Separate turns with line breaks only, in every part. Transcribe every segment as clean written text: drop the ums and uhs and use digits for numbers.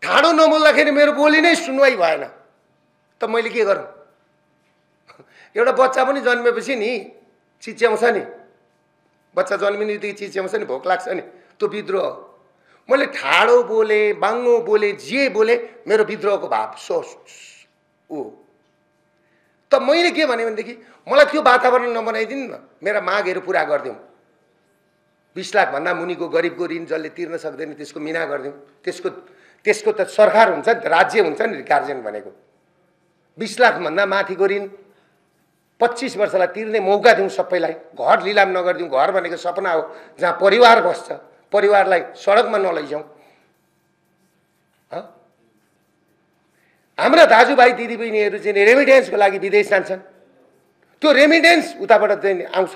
ठाडो नबोल्दाखेरि मेरो बोली नै सुनवाई भएन त मैले के गरौँ? एउटा बच्चा पनि जन्मेपछि नि चिच्याउँछ नि, बच्चा जन्मिने बित्तिकै चिच्याउँछ नि, भोक लाग्छ नि, त्यो विद्रोह हो। मैले ठाडो बोले, बाङ्गो बोले, जे बोले, मेरो विद्रोहको भाव ऊ। त मैले के भने भनेदेखि मलाई त्यो वातावरण नबनाइदिनु न, मेरा मागहरू पुरा गरिदिउँ। 20 लाखभन्दा मुनिको गरिबको ऋण जसले तिर्न सक्दैन त्यसको मिना गरिदिउँ। त्यसको त सरकार हुन्छ नि, राज्य हुन्छ नि गार्जियन भनेको। 20 लाखभन्दा माथिको ऋण 25 वर्षलाई तिर्ने मौका दिउँ सबैलाई। घर लिलाम नगरिदिउँ। घर भनेको सपना हो जहाँ परिवार बस्छ, परिवारलाई सडकमा नलैजाउँ। हाम्रा दाजुभाइ दिदीबहिनीहरू चाहिँ रेमिटेन्सको लागि विदेश जान्छन्। त्यो रेमिटेन्स उताबाट चाहिँ आउँछ।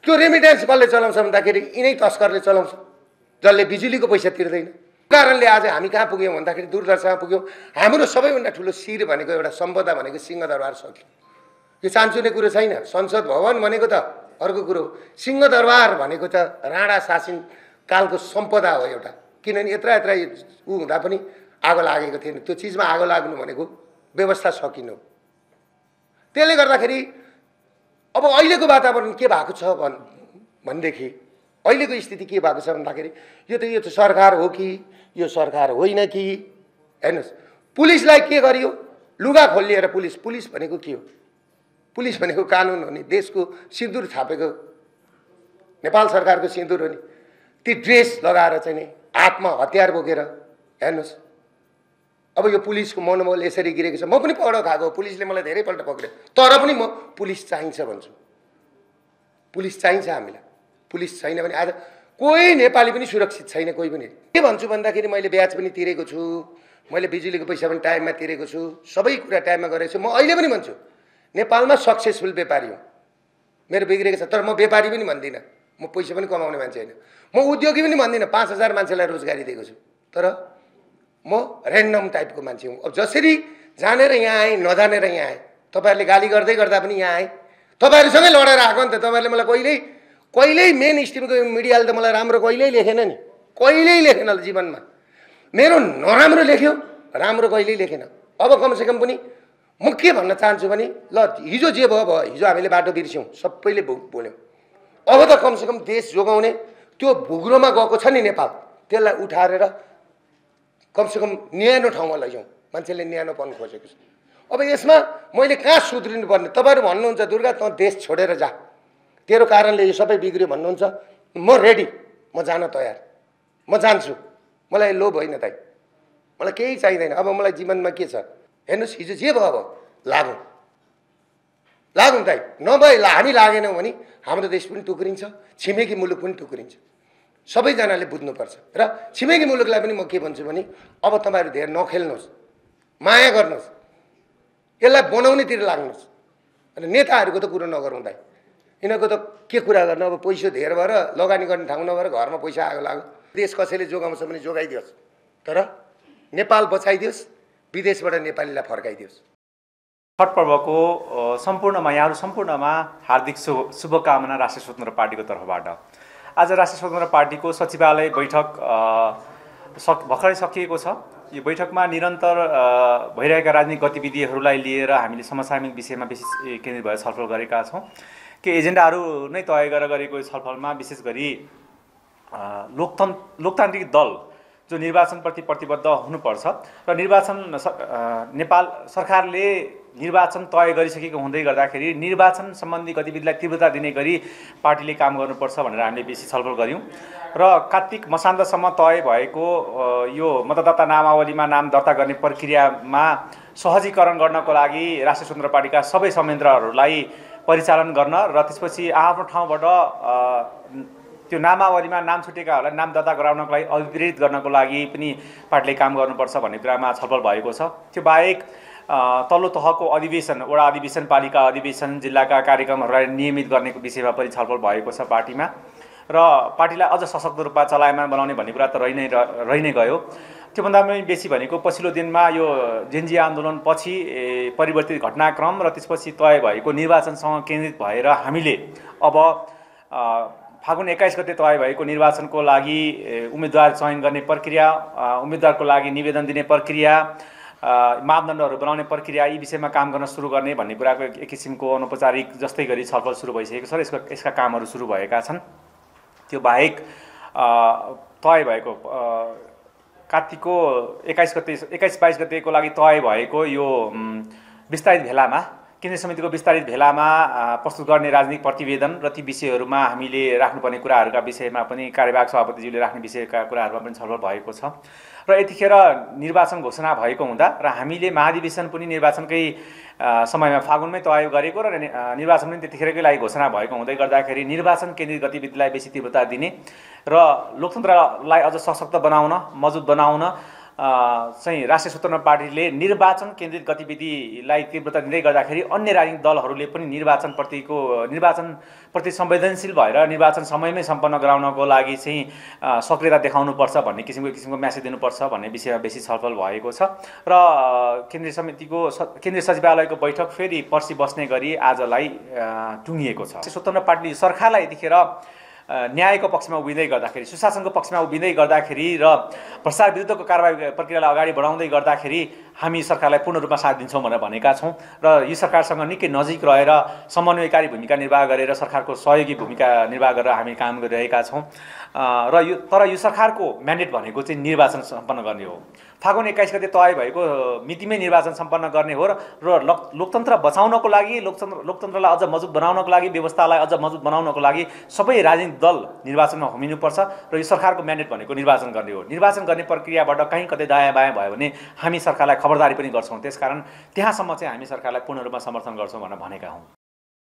त्यो रेमिटेन्स कसले चलाउँछ भन्दाखेरि यिनै तस्करले चलाउँछ, जसले बिजुलीको पैसा तिर्दैन। कारणले आज हामी कहाँ पुग्यौँ भन्दाखेरि दुर्दशामा पुग्यौँ। हाम्रो सबैभन्दा ठुलो शिर भनेको एउटा सम्पदा भनेको सिंहदरबार सक्यो। यो चान्चुने कुरो छैन। संसद भवन भनेको त अर्को कुरो, सिंहदरबार भनेको त राणा शासन कालको सम्पदा हो एउटा। किनभने यत्रा ऊ हुँदा पनि आगो लागेको थिएन। त्यो चिजमा आगो लाग्नु भनेको व्यवस्था सकिनु। त्यसले गर्दाखेरि अब अहिलेको वातावरण के भएको छ भनेदेखि अहिलेको स्थिति के भएको छ भन्दाखेरि यो त सरकार हो कि यो सरकार होइन कि? हेर्नुहोस्, पुलिसलाई के गरियो? लुगा खोलिएर पुलिस भनेको के हो? पुलिस भनेको कानुन हो नि, देशको सिन्दुर छापेको नेपाल सरकारको सिन्दुर हो नि। ती ड्रेस लगाएर चाहिँ नि हातमा हतियार बोकेर, हेर्नुहोस् अब यो पुलिसको मनोबल यसरी गिरेको छ। म पनि पक्राउ खाएको, पुलिसले मलाई धेरैपल्ट पक्रियो, तर पनि म पुलिस चाहिन्छ भन्छु। पुलिस चाहिन्छ हामीलाई। पुलिस छैन भने आज कोही नेपाली पनि सुरक्षित छैन। कोही पनि के भन्छु भन्दाखेरि मैले ब्याज पनि तिरेको छु, मैले बिजुलीको पैसा पनि टाइममा तिरेको छु, सबै कुरा टाइममा गरेको छु। म अहिले पनि भन्छु नेपालमा सक्सेसफुल व्यापारी हो। मेरो बिग्रेको छ, तर म व्यापारी पनि भन्दिनँ। म पैसा पनि कमाउने मान्छे होइन। म उद्योगी पनि भन्दिनँ। 5000 मान्छेलाई रोजगारी दिएको छु, तर म ऱ्यान्डम टाइपको मान्छे हुँ। अब जसरी जानेर यहाँ आएँ, नजानेर यहाँ आएँ। तपाईँहरूले गाली गर्दै गर्दा पनि यहाँ आएँ। तपाईँहरूसँगै लडेर आएको नि त। तपाईँहरूले मलाई कहिल्यै मेन स्ट्रिमको मिडियाले त मलाई राम्रो कहिल्यै लेखेन नि, कहिल्यै लेखेन जीवनमा। मेरो नराम्रो लेख्यो, राम्रो कहिल्यै लेखेन। अब कमसेकम पनि म के भन्न चाहन्छु भने ल हिजो जे भयो भयो, हिजो हामीले बाटो बिर्स्यौँ, सबैले बोल्यौँ। अब त कमसेकम देश जोगाउने त्यो भुग्रोमा गएको छ नि नेपाल, त्यसलाई उठाएर कमसेकम न्यानो ठाउँमा लैजाउँ। मान्छेले न्यानोपन खोजेको छ। अब यसमा मैले कहाँ सुध्रिनु पर्ने? तपाईँहरू भन्नुहुन्छ दुर्गा तँ देश छोडेर जा, तेरो कारणले यो सबै बिग्रियो भन्नुहुन्छ। म रेडी, म जान तयार, म जान्छु। मलाई लोभ होइन दाइ, मलाई केही चाहिँदैन। अब मलाई जीवनमा के छ हेर्नुहोस्, हिजो जे भयो लागौँ दाइ। नभए हामी लागेनौँ भने हाम्रो देश पनि टुक्रिन्छ, छिमेकी मुलुक पनि टुक्रिन्छ। सबैजनाले बुझ्नुपर्छ। र छिमेकी मुलुकलाई पनि म के भन्छु भने अब तपाईँहरू धेरै नखेल्नुहोस्, माया गर्नुहोस्, यसलाई बनाउनेतिर लाग्नुहोस्। अनि नेताहरूको त कुरो नगरौँ दाइ, यिनीहरूको त के कुरा गर्नु? अब पैसा धेर भएर लगानी गर्ने ठाउँ नभएर घरमा पैसा आगो लाग्यो। देश कसैले जोगाउँछ भने जोगाइदियोस्, तर नेपाल बचाइदियोस्, विदेशबाट नेपालीलाई फर्काइदियोस्।
छठ पर्वको सम्पूर्णमा यहाँहरू सम्पूर्णमा हार्दिक शुभकामना राष्ट्रिय स्वतन्त्र पार्टीको तर्फबाट। आज राष्ट्रिय स्वतन्त्र पार्टीको सचिवालय बैठक भर्खरै सकिएको छ। यो बैठकमा निरन्तर भइरहेका राजनीतिक गतिविधिहरूलाई लिएर हामीले समसामयिक विषयमा विशेष केन्द्रित भएर छलफल गरेका छौँ। के एजेन्डाहरू नै तय गरेको छलफलमा विशेष गरी लोकतान्त्रिक दल जो निर्वाचनप्रति प्रतिबद्ध हुनुपर्छ र नेपाल सरकारले निर्वाचन तय गरिसकेको हुँदै गर्दाखेरि निर्वाचन सम्बन्धी गतिविधिलाई तीव्रता दिने गरी पार्टीले काम गर्नुपर्छ भनेर हामीले बेसी छलफल गऱ्यौँ। र कार्तिक मसान्तसम्म तय भएको यो मतदाता नामावलीमा नाम दर्ता गर्ने प्रक्रियामा सहजीकरण गर्नको लागि राष्ट्रिय स्वतन्त्र पार्टीका सबै संयन्त्रहरूलाई परिचालन गर्न र त्यसपछि आफ्नो ठाउँबाट त्यो नामावलीमा नाम छुटेकाहरूलाई नाम दर्ता गराउनको लागि अभिप्रेरित गर्नको लागि पनि पार्टीले काम गर्नुपर्छ भन्ने कुरामा छलफल भएको छ। त्यो बाहेक तल्लो तहको अधिवेशन, वडा अधिवेशन, पालिका अधिवेशन, जिल्लाका कार्यक्रमहरूलाई नियमित गर्ने विषयमा पनि छलफल भएको छ पार्टीमा। र पार्टीलाई अझ सशक्त रूपमा चलायमान बनाउने भन्ने कुरा त रहि नै गयो। त्योभन्दा पनि बेसी भनेको पछिल्लो दिनमा यो जेनजी आन्दोलनपछि परिवर्तित घटनाक्रम र त्यसपछि तय भएको निर्वाचनसँग केन्द्रित भएर हामीले अब फागुन 21 गते तय भएको निर्वाचनको लागि उम्मेदवार चयन गर्ने प्रक्रिया, उम्मेदवारको लागि निवेदन दिने प्रक्रिया, मापदण्डहरू बनाउने प्रक्रिया, यी विषयमा काम गर्न सुरु गर्ने भन्ने कुराको एक किसिमको अनौपचारिक जस्तै गरी छलफल सुरु भइसकेको छ र यसका कामहरू सुरु भएका छन्। त्यो बाहेक तय भएको कार्तिकको 21-22 गतेको लागि तय भएको यो विस्तारित भेलामा, केन्द्रीय समितिको विस्तारित भेलामा प्रस्तुत गर्ने राजनीतिक प्रतिवेदन र ती विषयहरूमा हामीले राख्नुपर्ने कुराहरूका विषयमा पनि कार्यवाहक सभापतिज्यूले राख्ने विषयका कुराहरूमा पनि छलफल भएको छ र यतिखेर निर्वाचन घोषणा भएको हुँदा र हामीले महाधिवेशन पनि निर्वाचनकै समयमा फागुनमै तय गरेको र निर्वाचन पनि त्यतिखेरकै लागि घोषणा भएको हुँदै गर्दाखेरि निर्वाचन केन्द्रित गतिविधिलाई बेसी तीव्रता दिने र लोकतन्त्रलाई अझ सशक्त बनाउन, मजबुत बनाउन चाहिँ राष्ट्रिय स्वतन्त्र पार्टीले निर्वाचन केन्द्रित गतिविधिलाई तीव्रता दिँदै गर्दाखेरि अन्य राजनीतिक दलहरूले पनि निर्वाचनप्रति संवेदनशील भएर निर्वाचन समयमै सम्पन्न गराउनको लागि चाहिँ सक्रियता देखाउनुपर्छ भन्ने किसिमको म्यासेज दिनुपर्छ भन्ने विषयमा बेसी छलफल भएको छ र केन्द्रीय सचिवालयको बैठक फेरि पर्सि बस्ने गरी आजलाई टुङ्गिएको छ। स्वतन्त्र पार्टी सरकारलाई यतिखेर न्यायको पक्षमा उभिँदै गर्दाखेरि, सुशासनको पक्षमा उभिँदै गर्दाखेरि र भ्रष्टाचार विरुद्धको कारबाही प्रक्रियालाई अगाडि बढाउँदै गर्दाखेरि हामी सरकारलाई पूर्ण रूपमा साथ दिन्छौँ भनेर भनेका छौँ र यो सरकारसँग निकै नजिक रहेर समन्वयकारी भूमिका निर्वाह गरेर सरकारको सहयोगी भूमिका निर्वाह गरेर हामी काम गरिरहेका छौँ तर यो सरकारको म्यान्डेट भनेको चाहिँ निर्वाचन सम्पन्न गर्ने हो। फागुन 21 गते तय भएको मितिमै निर्वाचन सम्पन्न गर्ने हो र लोकतन्त्र बचाउनको लागि, लोकतन्त्रलाई अझ मजबुत बनाउनको लागि, व्यवस्थालाई अझ मजबुत बनाउनको लागि सबै राजनीतिक दल निर्वाचनमा होमिनुपर्छ र यो सरकारको म्यान्डेट भनेको निर्वाचन गर्ने हो। निर्वाचन गर्ने प्रक्रियाबाट कहीँ कतै दायाँ बायाँ भयो भने हामी सरकारलाई खबरदारी पनि गर्छौँ। त्यसकारण त्यहाँसम्म चाहिँ हामी सरकारलाई पूर्ण रूपमा समर्थन गर्छौँ भनेर भनेका हौँ।